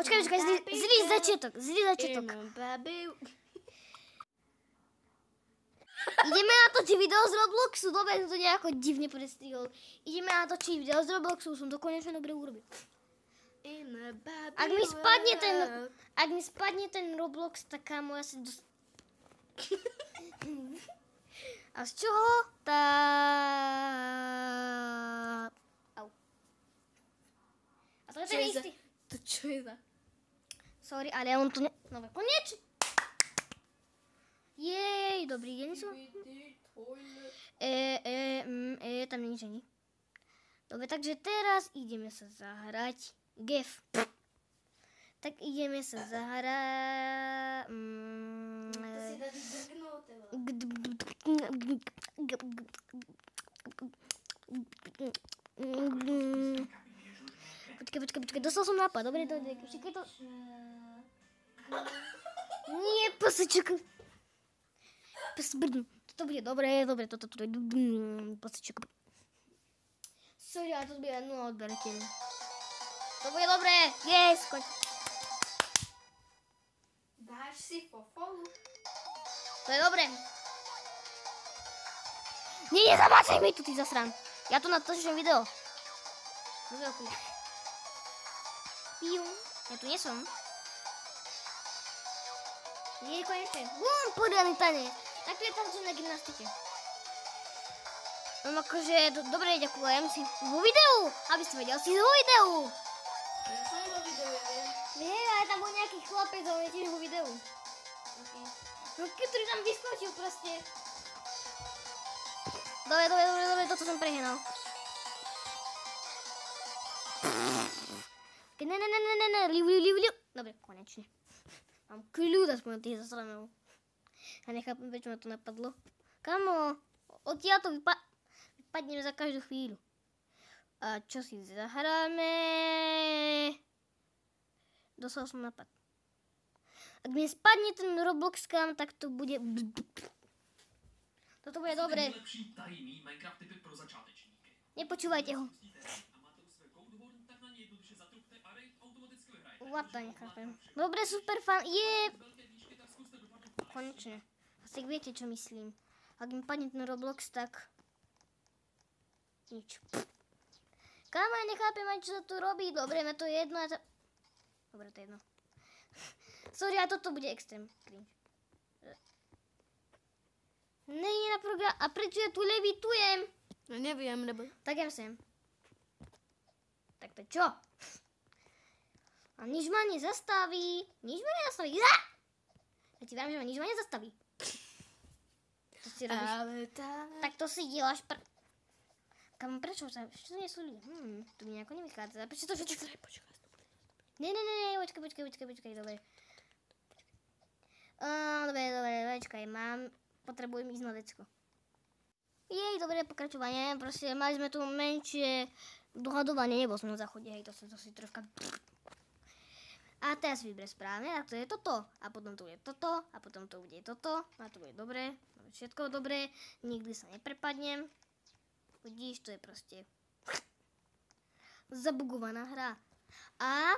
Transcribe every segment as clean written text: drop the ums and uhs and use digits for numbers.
Počkaj, zlý začiatok. Ideme natočiť video z Robloxu, dobre, som to nejako divne predstihol. Ideme natočiť video z Robloxu, som to konečne dobre urobil. Ak mi spadne ten Roblox, tak kámo, ja si A z čoho? Au. A to je ten istý. To čo je za? Sorry, ale on to Dobre, konečne. Jej, dobrý deň som. Tam nič ani. Dobre, takže teraz ideme sa zahrať. Gef. Tak ideme sa zahrať. Počkaj, dostal som nápad. Dobre, počkaj to. Nie, posečok. Toto bude dobré, toto je posečok. Sorry, ale to bude 0 odberateľ. To bude dobré, yes, koď. Dáš si fofolu? To je dobré. Nie, zamáčaj mi tu, ty zasran. Ja tu natočím video. Piu, ja tu nie som. Nie, konečne. Bum, poriadny tanec. Tak to je tancujem na gymnastike. Mám akože, dobre, ďakujem si vo videu, aby si vedel, si vo videu. Ja som vo videu, ja viem. Nie, ale tam bol nejaký chlapec, ale tiež vo videu. Okay. No, ktorý tam vyskočil proste. Dobre, toto som prehnal. Ne, liu. Dobre, konečne. Mám kľud aspoň tých zasranov. Ja nechápem, prečo ma to napadlo. Kamo, odtiaľ to vypadneme za každú chvíľu. A čo si zahráme? Dostal som nápad. Ak mi spadne ten Roblox kam, tak to bude... Toto bude dobré. Nepočúvajte ho. What, nechápem. Dobre, super fan. Konečne. Asi viete, čo myslím. Ak mi padne ten Roblox, tak... Nič. Kámo, ja nechápem aj, čo sa tu robí. Dobre, ma to je jedno. Dobre, to je jedno. Sorry, a toto bude extrém cringe. Nie na program. A prečo ja tu levitujem? No neviem, lebo... Tak ja sem. Tak to čo? A nič ma nezastaví. Ja ti viem, že ma nič ma nezastaví. To si robíš. Ale tak to si deláš Kam, prečo sa? Čo nie sú ľudia? To mi nejako nevychádza. Prečo to všetko... Ne, počkaj, dobre. Dobre, počkaj, potrebujem ísť na decko. Jej, dobré pokračovanie, proste mali sme tu menšie dohadovanie, nebol som na záchode, hej, to si troška... A teraz vyber správne, a to je toto, a potom to bude toto, a potom to bude toto, a to bude dobré, všetko dobré, nikdy sa neprepadnem. Vidíš, to je proste zabugovaná hra. A...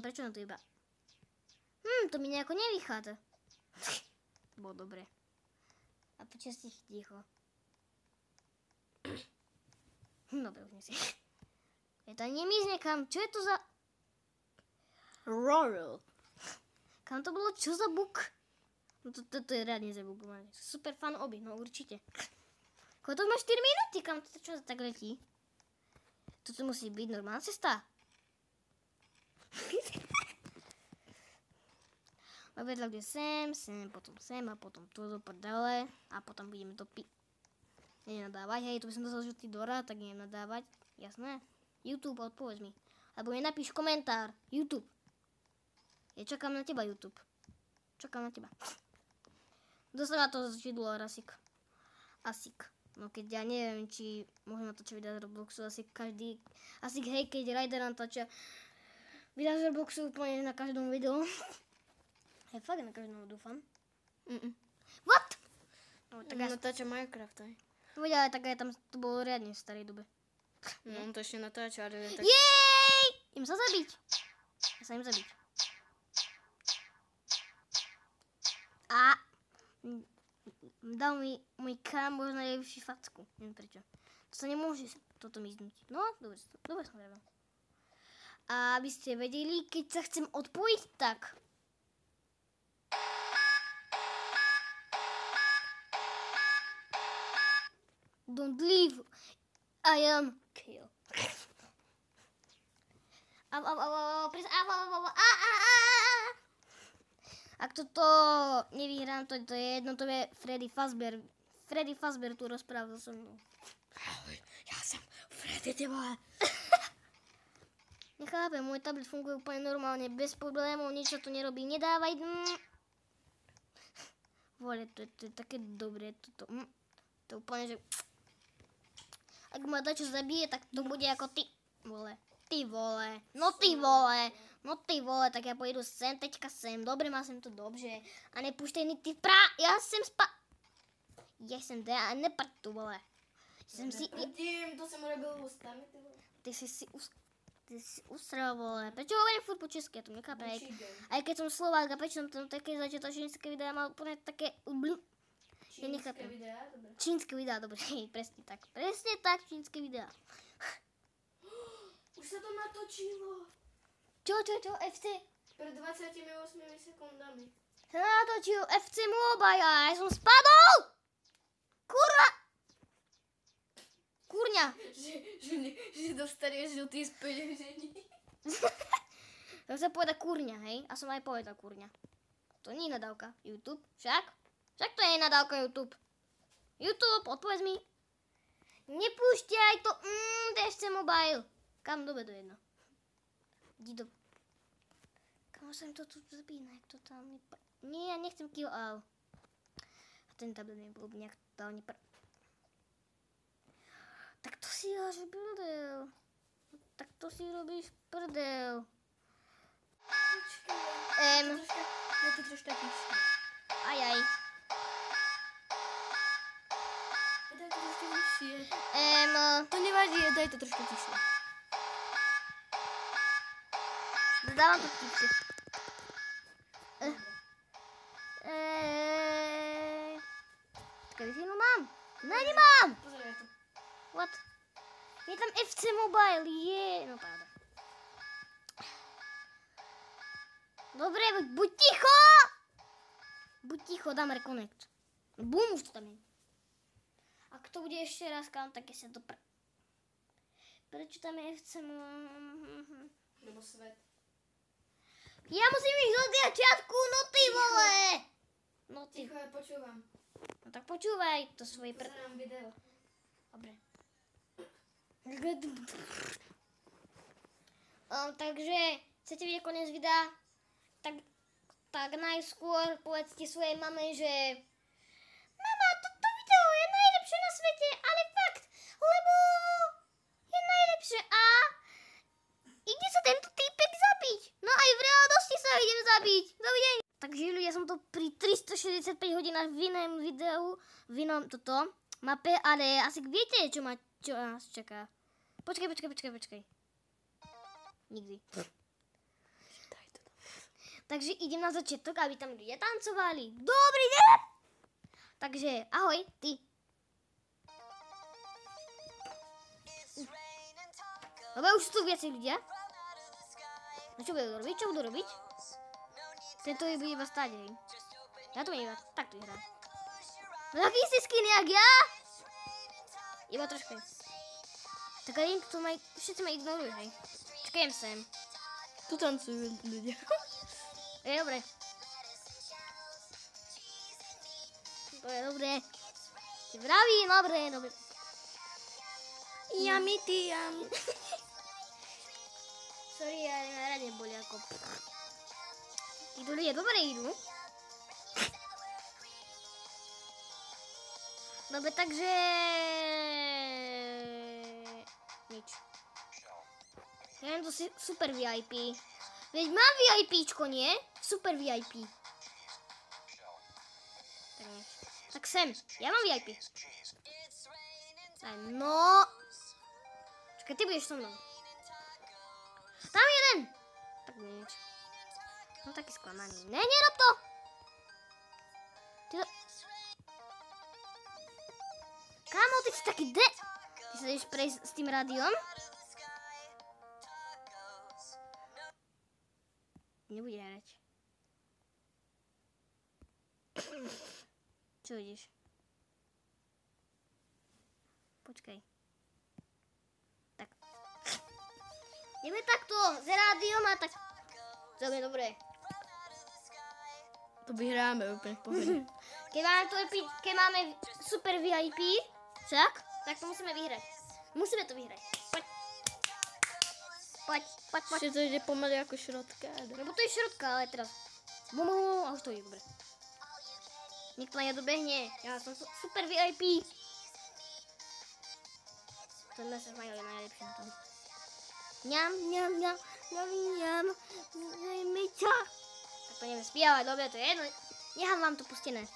prečo na to iba? To mi nejako nevychádza. Bolo dobre. A počas tých ticho. Dobre, už nesi. Je to nemizne kam. Čo je to za... Royal. Kam to bolo? Čo za bug? No to je riadne zabugované. Super fan oby, no určite. Koľko to má 4 minúty? Kam to čo tak letí? Toto musí byť normálna cesta. Vedľa bude sem, potom sem a potom tu dole a potom budeme to nenadávať, hej, tu by som dostal žltý dora, tak idem nadávať, jasné? YouTube, odpovedz mi. Alebo mi napíš komentár, YouTube. Ja čakám na teba, YouTube. Čakám na teba. Dostal na to $2 Asik. No keď ja neviem, či môžem natočiť videa z Robloxu, asi hej, keď Rider natáča videa z Robloxu úplne na každom videu. Hej, fakt na každom dúfam. What? No, tak natáča Minecraft aj. To vedia, ale tak aj tam to bolo riadne v starej dobe. No on to ešte natáča, ale tak... Jej! Idem sa zabiť. Ja sa idem zabiť. A dal mi môj kamoš najlepší facku. Neviem prečo. To sa nemôže toto miznúť. No, dobre som vravel. A aby ste vedeli, keď sa chcem odpojiť, tak... Don't leave. I am kill. Ak toto nevyhrám, to je jedno, to je Freddy Fazbear. Freddy Fazbear tu rozprával so mnou. Ja som Freddy, ty vole. Nechápem, môj tablet funguje úplne normálne, bez problémov, nič sa tu nerobí, nedávaj. Vole, to je také dobré, toto. To úplne, že... Ak ma dačo zabije, tak to bude ako ty, vole. Ty vole, no ty vole, tak ja pôjdu sem, teďka sem, dobre, má sem to dobře. A nepúštěj mi ty ja sem Ja jsem a neprd tu, vole. Jsem si... Neprdím, to som urobil ústami, ty vole. Ty si usral, vole. Prečo hovorím furt po česky, ja to nechápem. Aj keď som Slovák a prečo som tam také začiatočnícke videá mal úplne také... Ja nechápem. Čínske videá, dobre, presne tak. Presne tak, čínske videá. Už sa to natočilo. Čo, FC? Pred 28 sekundami. Sa natočil FC Mobile a ja som spadol! Kurňa! Že dostane žltý z peňažení. Som sa povedať kurňa, hej? A som aj povedal kurňa. To nie je nadávka. YouTube, však? Však to je nadávka YouTube. YouTube, odpovedz mi. Nepúšťaj to, FC Mobile. Kam dobe to jedno? Idi do... Kam sa im to tu zapína, jak to tam... Nie, ja nechcem kill all. A ten tablet mi bol nejak totálne Tak to si dáš prdel. Tak to si robíš prdel. Ja to troška tišie. Ajaj. Daj to troška tišie. To nevadí, daj to troška tišie. Dávam to tišie. Počkaj, no mám. Ne, nemám. Pozeraj to. What? Je tam FC Mobile, no pravda. Dobre, buď ticho! Buď ticho, dám reconnect. Bum, už to tam je. Ak to bude ešte raz kam, tak je sa to Prečo tam je FC Mobile? Lebo svet. Ja musím ísť od začiatku, no ty vole! No ty. Ticho, ja počúvam. No tak počúvaj to svoje Pozerám video. Dobre. Takže, chcete vidieť koniec videa? Tak najskôr povedzte svojej mame, že mama, toto video je najlepšie na svete, ale fakt, lebo je najlepšie a ide sa tento týpek zabiť. No aj v reálnosti sa idem zabiť. Dovidenia. Takže ľudia, som to pri 365 hodinách v inom videu, v inom mape, ale asi viete, čo nás čaká. Počkaj. Nikdy. Takže idem na začiatok, aby tam ľudia tancovali. Dobrý deň! Takže, ahoj, ty. Lebo už sú tu viacej ľudia. No čo budú robiť? Tento bude iba stáť, hej. Ja to iba takto hrám. No taký si skin jak ja? Iba troška. Tak aj všetci ma ignorujú, hej. Čakajem sem. Tu tancujú ľudia. Je dobre. To je dobre. Ti vravím, dobre. Yummy, yum. Sorry, ja na rade boli ako... Títo ľudia dobre idú. Dobre, takže... Nič. Ja mám to super VIP. Veď mám VIPčko, nie? Super VIP. Tak sem. Ja mám VIP. No. Keď ty budeš so mnou. Tam jeden! Tak nič. No taký sklamaný. Ne, nerob to! Ty to... Kámo, ty si taký Ty sa ideš prejsť s tým rádiom? Nebude hrať. Čo ideš? Počkaj. Tak. Ideme takto, s rádiom a tak. To je dobré. To vyhráme úplne v pohode. Keď máme super VIP, tak to musíme vyhrať. Musíme to vyhrať. Poď. Ešte to ide pomaly ako šrotka. Lebo to je šrotka, ale teraz. A už to je dobre. Nikto ma nedobehne. Ja som super VIP. To sme sa majali najlepšie na tom. Ňam. Zajme ťa. Tak to neviem spievať, dobre, to je jedno. Nechám vám to pustené.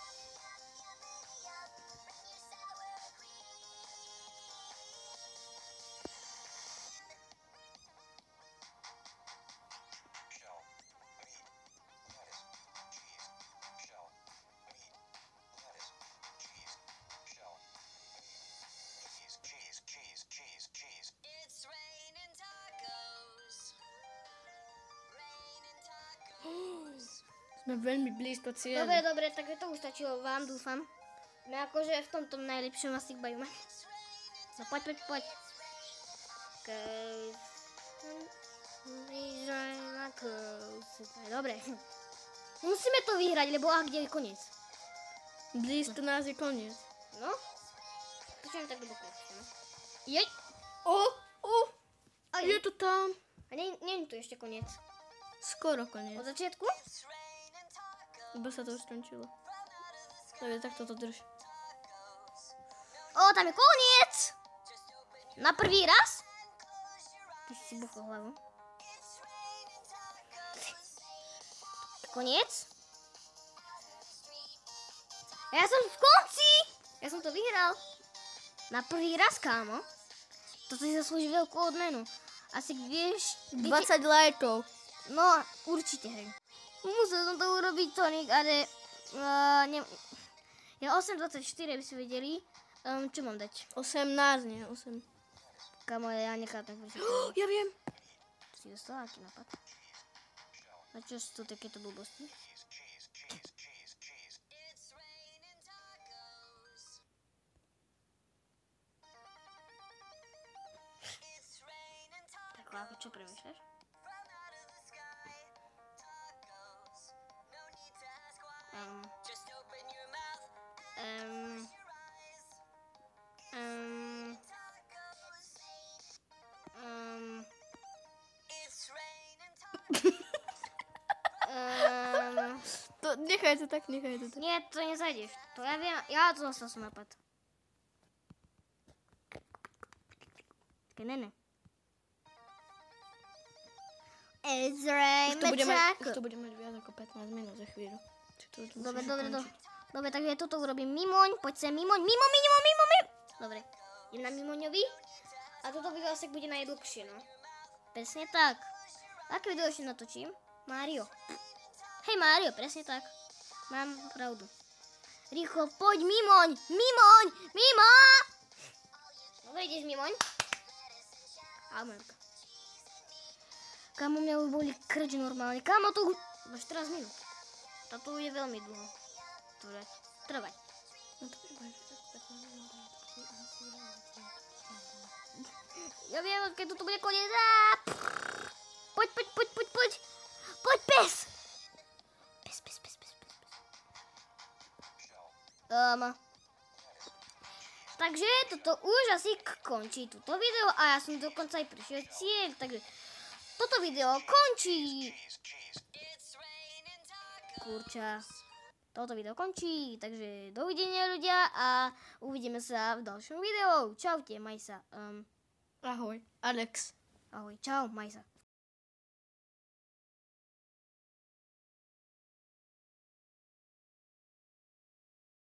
Sme veľmi blízko cieľa. Dobre, tak to už stačilo vám, dúfam. My akože v tomto najlepšom asi bavíme. No poď. Dobre. Musíme to vyhrať, lebo kde je koniec? Blízko nás je koniec. No? Počujem tak hlboko. Jej! Je to tam. A nie je tu ešte koniec. Skoro koniec. Od začiatku? Iba sa to už skončilo. Dobre, tak toto drž. Tam je koniec! Na prvý raz? Ty si buchol hlavu. Koniec? Ja som v konci! Ja som to vyhral. Na prvý raz, kámo. Toto si zaslúži veľkú odmenu. Asi vieš... 20 lajkov. No, určite, hej. Musel som to urobiť, Tonik, ale... Ja 8.24, aby si vedeli. Čo mám dať? 18, nie 8. Kámo, ja nechápem. Ja viem. Si dostala aký nápad? A čo sú to takéto blbosti? Tak, ako čo premýšľaš? Nechaj to tak. Nie, to nezajdeš. To ja viem, ja to dostal som nápad. Ne. It's rain, už to bude mať viac ako 15 minút za chvíľu. Dobre, takže toto urobím Mimoň. Poď sem, Mimoň. Dobre, idem na Mimoňovi. A toto video asi bude najdlhšie, no. Presne tak. Aké video ešte natočím? Mário. Hej Mário, presne tak. Mám pravdu. Rýchlo, poď Mimoň. Dobre, ideš Mimoň. Amerka. Kámo, mňa už boli krč normálne. Kámo, to už... 14 minút. Toto je veľmi dlho. Trvať. Ja viem, keď toto bude koniec. Poď. Poď, pes. Takže toto už asi končí túto video a ja som dokonca aj prišiel cieľ, takže toto video končí. Kurča. Toto video končí, takže dovidenia ľudia a uvidíme sa v ďalšom videu. Čaute, maj sa. Ahoj, Alex. Ahoj, čau, maj sa.